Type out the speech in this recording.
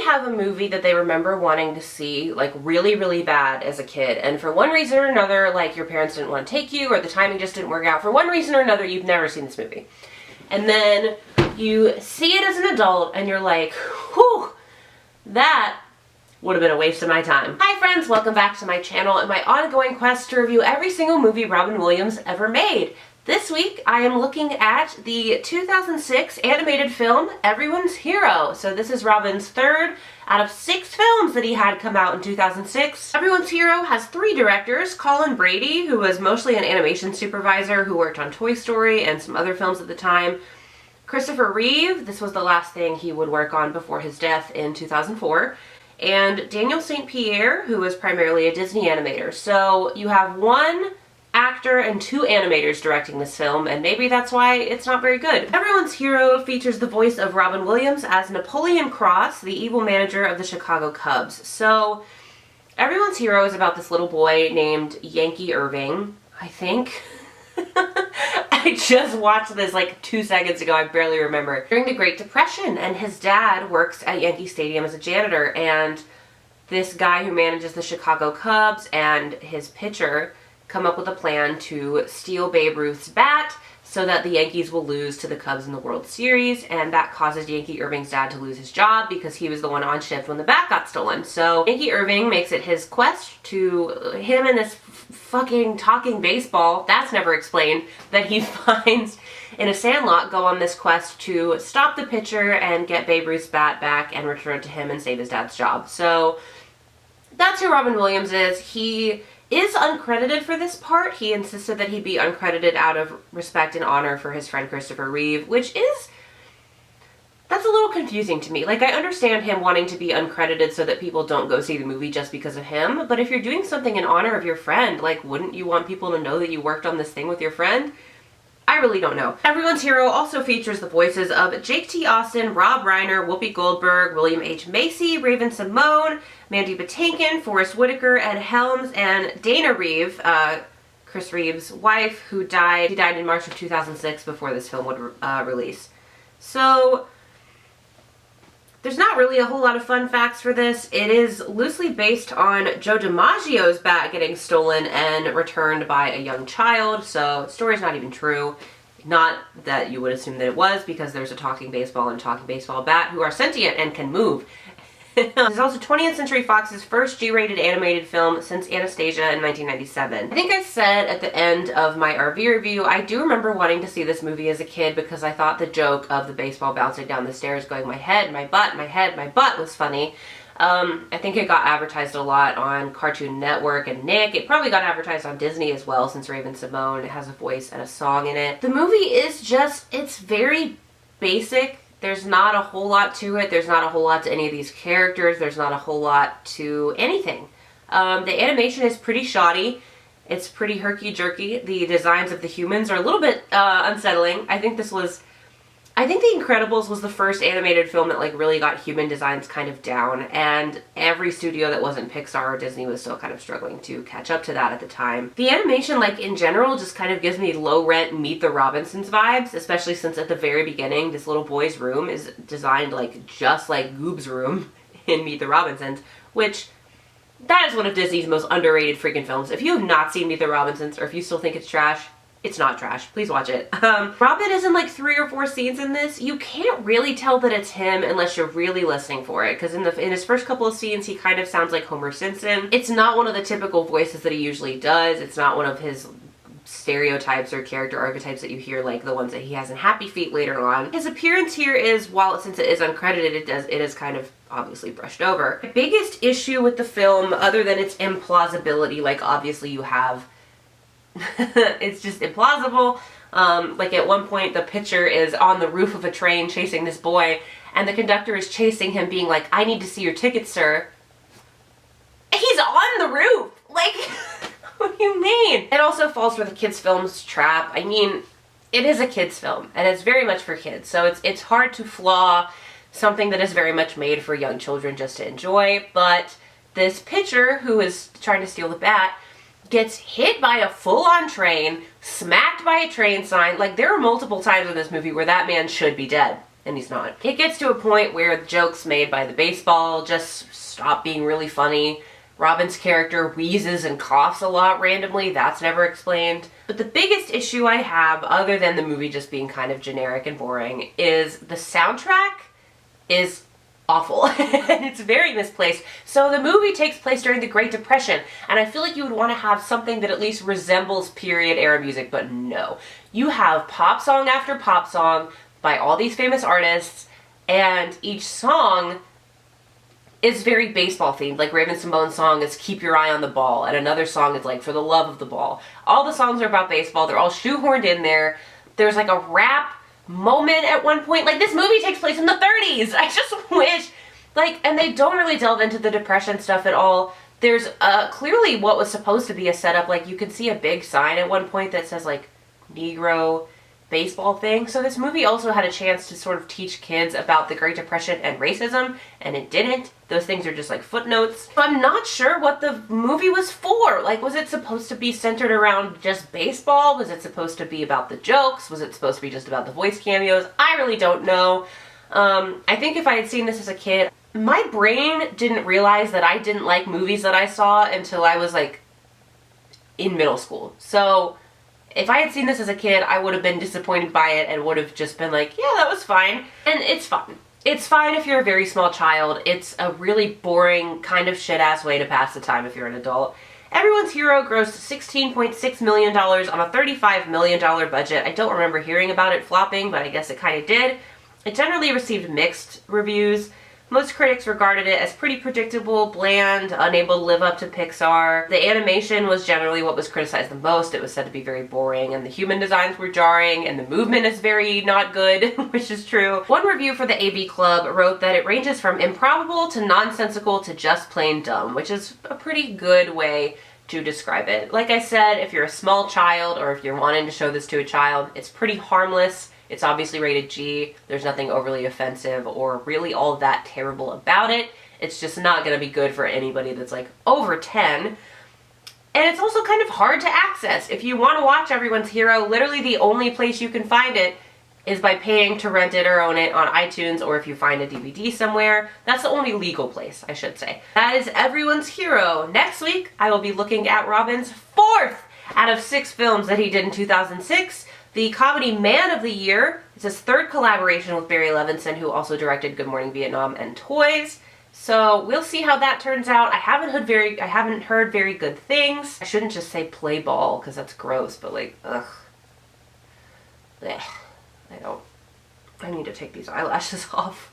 have a movie that they remember wanting to see, like, really, really bad as a kid, and for one reason or another, like, your parents didn't want to take you, or the timing just didn't work out, for one reason or another, you've never seen this movie. And then you see it as an adult, and you're like, whew, that would have been a waste of my time. Hi friends, welcome back to my channel and my ongoing quest to review every single movie Robin Williams ever made. This week, I am looking at the 2006 animated film, Everyone's Hero. So this is Robin's third out of 6 films that he had come out in 2006. Everyone's Hero has 3 directors, Colin Brady, who was mostly an animation supervisor who worked on Toy Story and some other films at the time. Christopher Reeve, this was the last thing he would work on before his death in 2004. And Daniel St. Pierre, who was primarily a Disney animator. So you have 1 actor and 2 animators directing this film, and maybe that's why it's not very good. Everyone's Hero features the voice of Robin Williams as Napoleon Cross, the evil manager of the Chicago Cubs. So Everyone's Hero is about this little boy named Yankee Irving, I think. I just watched this like 2 seconds ago, I barely remember. During the Great Depression, and his dad works at Yankee Stadium as a janitor, and this guy who manages the Chicago Cubs and his pitcher come up with a plan to steal Babe Ruth's bat so that the Yankees will lose to the Cubs in the World Series, and that causes Yankee Irving's dad to lose his job because he was the one on shift when the bat got stolen. So Yankee Irving makes it his quest to him and this fucking talking baseball, that's never explained, that he finds in a sandlot, go on this quest to stop the pitcher and get Babe Ruth's bat back and return it to him and save his dad's job. So that's who Robin Williams is. He is uncredited for this part. He insisted that he be uncredited out of respect and honor for his friend Christopher Reeve, which is, that's a little confusing to me. Like, I understand him wanting to be uncredited so that people don't go see the movie just because of him, but if you're doing something in honor of your friend, like, wouldn't you want people to know that you worked on this thing with your friend? I really don't know. Everyone's Hero also features the voices of Jake T. Austin, Rob Reiner, Whoopi Goldberg, William H. Macy, Raven Simone, Mandy Patinkin, Forrest Whitaker, Ed Helms, and Dana Reeve, Chris Reeve's wife, who died. He died in March of 2006 before this film would release. So there's not really a whole lot of fun facts for this. It is loosely based on Joe DiMaggio's bat getting stolen and returned by a young child, so the story's not even true. Not that you would assume that it was, because there's a talking baseball and a talking baseball bat who are sentient and can move. This is also 20th Century Fox's first G-rated animated film since Anastasia in 1997. I think I said at the end of my RV review, I do remember wanting to see this movie as a kid because I thought the joke of the baseball bouncing down the stairs going my head, my butt, my head, my butt was funny. I think it got advertised a lot on Cartoon Network and Nick. It probably got advertised on Disney as well since Raven Simone has a voice and a song in it. The movie is just, it's very basic. There's not a whole lot to it. There's not a whole lot to any of these characters. There's not a whole lot to anything. The animation is pretty shoddy. It's pretty herky-jerky. The designs of the humans are a little bit unsettling. I think The Incredibles was the first animated film that like really got human designs kind of down, and every studio that wasn't Pixar or Disney was still kind of struggling to catch up to that at the time. The animation, like in general, just kind of gives me low-rent Meet the Robinsons vibes, especially since at the very beginning this little boy's room is designed like just like Goob's room in Meet the Robinsons, which that is one of Disney's most underrated freaking films. If you have not seen Meet the Robinsons, or if you still think it's trash, it's not trash. Please watch it. Robin is in like 3 or 4 scenes in this. You can't really tell that it's him unless you're really listening for it, because in his first couple of scenes he kind of sounds like Homer Simpson. It's not one of the typical voices that he usually does. It's not one of his stereotypes or character archetypes that you hear, like the ones that he has in Happy Feet later on. His appearance here is, since it is uncredited, it is kind of obviously brushed over. The biggest issue with the film, other than its implausibility, like obviously you have it's just implausible. Like at one point the pitcher is on the roof of a train chasing this boy, and the conductor is chasing him being like, "I need to see your ticket, sir." He's on the roof! Like, what do you mean? It also falls for the kids' films trap. I mean, it is a kids' film, and it's very much for kids, so it's hard to flaw something that is very much made for young children just to enjoy, but this pitcher who is trying to steal the bat gets hit by a full-on train, smacked by a train sign. Like, there are multiple times in this movie where that man should be dead. and he's not. It gets to a point where the jokes made by the baseball just stop being really funny. Robin's character wheezes and coughs a lot randomly. That's never explained. But the biggest issue I have, other than the movie just being kind of generic and boring, is the soundtrack is awful. And it's very misplaced. So the movie takes place during the Great Depression, and I feel like you would want to have something that at least resembles period era music, but no. You have pop song after pop song by all these famous artists, and each song is very baseball themed. Like Raven-Symoné's song is Keep Your Eye on the Ball, and another song is like For the Love of the Ball. All the songs are about baseball. They're all shoehorned in there. There's like a rap moment at one point. Like, this movie takes place in the 30s. I just wish, like, and they don't really delve into the Depression stuff at all. There's clearly what was supposed to be a setup. Like, you could see a big sign at one point that says like Negro baseball thing. So this movie also had a chance to sort of teach kids about the Great Depression and racism, and it didn't. Those things are just like footnotes. So I'm not sure what the movie was for. Like, was it supposed to be centered around just baseball? Was it supposed to be about the jokes? Was it supposed to be just about the voice cameos? I really don't know. I think if I had seen this as a kid, my brain didn't realize that I didn't like movies that I saw until I was like in middle school. So if I had seen this as a kid, I would have been disappointed by it and would have just been like, yeah, that was fine. And it's fun. It's fine if you're a very small child. It's a really boring, kind of shit-ass way to pass the time if you're an adult. Everyone's Hero grossed $16.6 million on a $35 million budget. I don't remember hearing about it flopping, but I guess it kind of did. It generally received mixed reviews. Most critics regarded it as pretty predictable, bland, unable to live up to Pixar. The animation was generally what was criticized the most. It was said to be very boring, and the human designs were jarring, and the movement is very not good, which is true. One review for the AV Club wrote that it ranges from improbable to nonsensical to just plain dumb, which is a pretty good way to describe it. Like I said, if you're a small child or if you're wanting to show this to a child, it's pretty harmless. It's obviously rated G. There's nothing overly offensive or really all that terrible about it. It's just not going to be good for anybody that's like over 10. And it's also kind of hard to access. If you want to watch Everyone's Hero, literally the only place you can find it is by paying to rent it or own it on iTunes, or if you find a DVD somewhere. That's the only legal place, I should say. That is Everyone's Hero. Next week, I will be looking at Robin's 4th out of 6 films that he did in 2006. The Comedy Man of the Year is his 3rd collaboration with Barry Levinson, who also directed Good Morning Vietnam and Toys. So we'll see how that turns out. I haven't heard very good things. I shouldn't just say play ball, because that's gross, but like, ugh. Ugh. I need to take these eyelashes off.